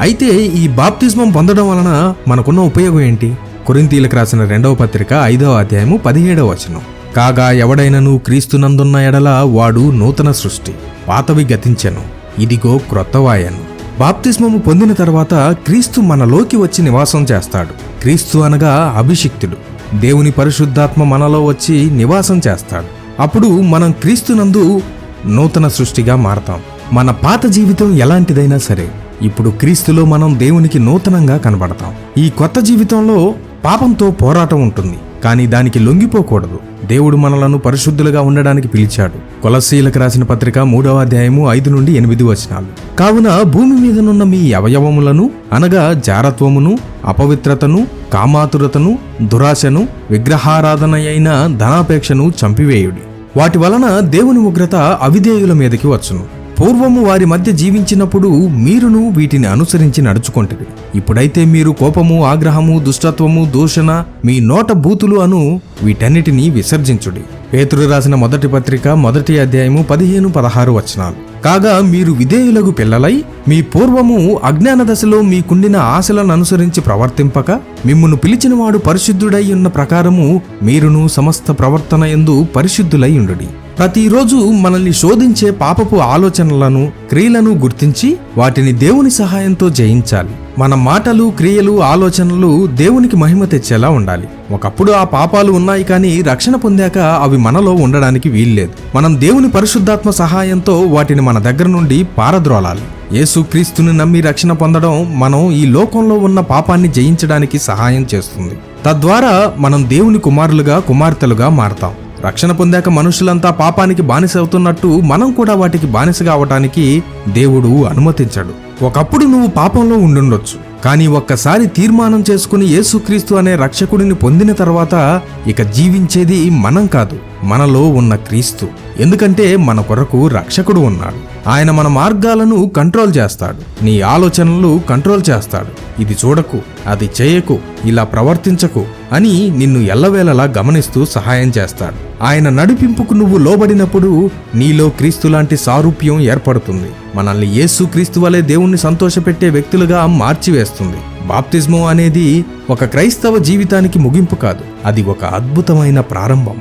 అయితే ఈ బాప్తిస్మం పొందడం వలన మనకున్న ఉపయోగం ఏంటి? కొరింథీయులకు రాసిన 2వ పత్రిక 5వ అధ్యాయము 17వ వచనం. కాగా ఎవడైనను క్రీస్తునందున్న ఎడల వాడు నూతన సృష్టి, పాతవి గతించెను, ఇదిగో క్రొత్తవాయెను. బాప్తిస్మము పొందిన తర్వాత క్రీస్తు మనలోకి వచ్చి నివాసం చేస్తాడు. క్రీస్తు అనగా అభిషిక్తుడు. దేవుని పరిశుద్ధాత్మ మనలో వచ్చి నివాసం చేస్తాడు. అప్పుడు మనం క్రీస్తునందు నూతన సృష్టిగా మారతాం. మన పాత జీవితం ఎలాంటిదైనా సరే ఇప్పుడు క్రీస్తులో మనం దేవునికి నూతనంగా కనబడతాం. ఈ కొత్త జీవితంలో పాపంతో పోరాటం ఉంటుంది, కానీ దానికి లొంగిపోకూడదు. దేవుడు మనలను పరిశుద్ధులుగా ఉండడానికి పిలిచాడు. కొలస్సీలకు రాసిన పత్రిక 3వ అధ్యాయము 5 నుండి 8 వచనాలు. కావున భూమి మీదనున్న మీ అవయవములను అనగా జారత్వమును, అపవిత్రతను, కామాతురతను, దురాశను, విగ్రహారాధన అయిన ధనాపేక్షను చంపివేయుడి. వాటి వలన దేవుని ఉగ్రత అవిధేయుల మీదకి వచ్చును. పూర్వము వారి మధ్య జీవించినప్పుడు మీరును వీటిని అనుసరించి నడుచుకొంటిరి. ఇప్పుడైతే మీరు కోపము, ఆగ్రహము, దుష్టత్వము, దూషణ, మీ నోట బూతులు అను వీటన్నిటినీ విసర్జించుడి. పేతురు రాసిన మొదటి పత్రిక 1వ అధ్యాయము 15-16 వచనాలు. కాగా మీరు విధేయులకు పిల్లలై మీ పూర్వము అజ్ఞాన దశలో మీకుండిన ఆశలను అనుసరించి ప్రవర్తింపక మిమ్మును పిలిచినవాడు పరిశుద్ధుడై ఉన్న ప్రకారము మీరును సమస్త ప్రవర్తన యందు పరిశుద్ధులై ఉండుడి. ప్రతిరోజు మనల్ని శోధించే పాపపు ఆలోచనలను, క్రియలను గుర్తించి వాటిని దేవుని సహాయంతో జయించాలి. మన మాటలు, క్రియలు, ఆలోచనలు దేవునికి మహిమ తెచ్చేలా ఉండాలి. ఒకప్పుడు ఆ పాపాలు ఉన్నాయి, కానీ రక్షణ పొందాక అవి మనలో ఉండడానికి వీల్లేదు. మనం దేవుని పరిశుద్ధాత్మ సహాయంతో వాటిని మన దగ్గర నుండి పారద్రోలాలి. యేసుక్రీస్తుని నమ్మి రక్షణ పొందడం మనం ఈ లోకంలో ఉన్న పాపాన్ని జయించడానికి సహాయం చేస్తుంది. తద్వారా మనం దేవుని కుమారులుగా, కుమార్తెలుగా మారతాం. రక్షణ పొందాక మనుషులంతా పాపానికి బానిస అవుతున్నట్టు మనం కూడా వాటికి బానిసగా అవటానికి దేవుడు అనుమతించడు. ఒకప్పుడు నువ్వు పాపంలో ఉండుండొచ్చు, కానీ ఒక్కసారి తీర్మానం చేసుకుని యేసుక్రీస్తు అనే రక్షకుడిని పొందిన తర్వాత ఇక జీవించేది మనం కాదు, మనలో ఉన్న క్రీస్తు. ఎందుకంటే మన కొరకు రక్షకుడు ఉన్నాడు. ఆయన మన మార్గాలను కంట్రోల్ చేస్తాడు. నీ ఆలోచనలు కంట్రోల్ చేస్తాడు. ఇది చూడకు, అది చేయకు, ఇలా ప్రవర్తించకు అని నిన్ను ఎల్లవేళలా గమనిస్తూ సహాయం చేస్తాడు. ఆయన నడిపింపుకు నువ్వు లోబడినప్పుడు నీలో క్రీస్తు లాంటి సారూప్యం ఏర్పడుతుంది. మనల్ని యేసు క్రీస్తు వలె దేవుణ్ణి సంతోషపెట్టే వ్యక్తులుగా మార్చివేస్తుంది. బాప్తిస్మం అనేది ఒక క్రైస్తవ జీవితానికి ముగింపు కాదు, అది ఒక అద్భుతమైన ప్రారంభం.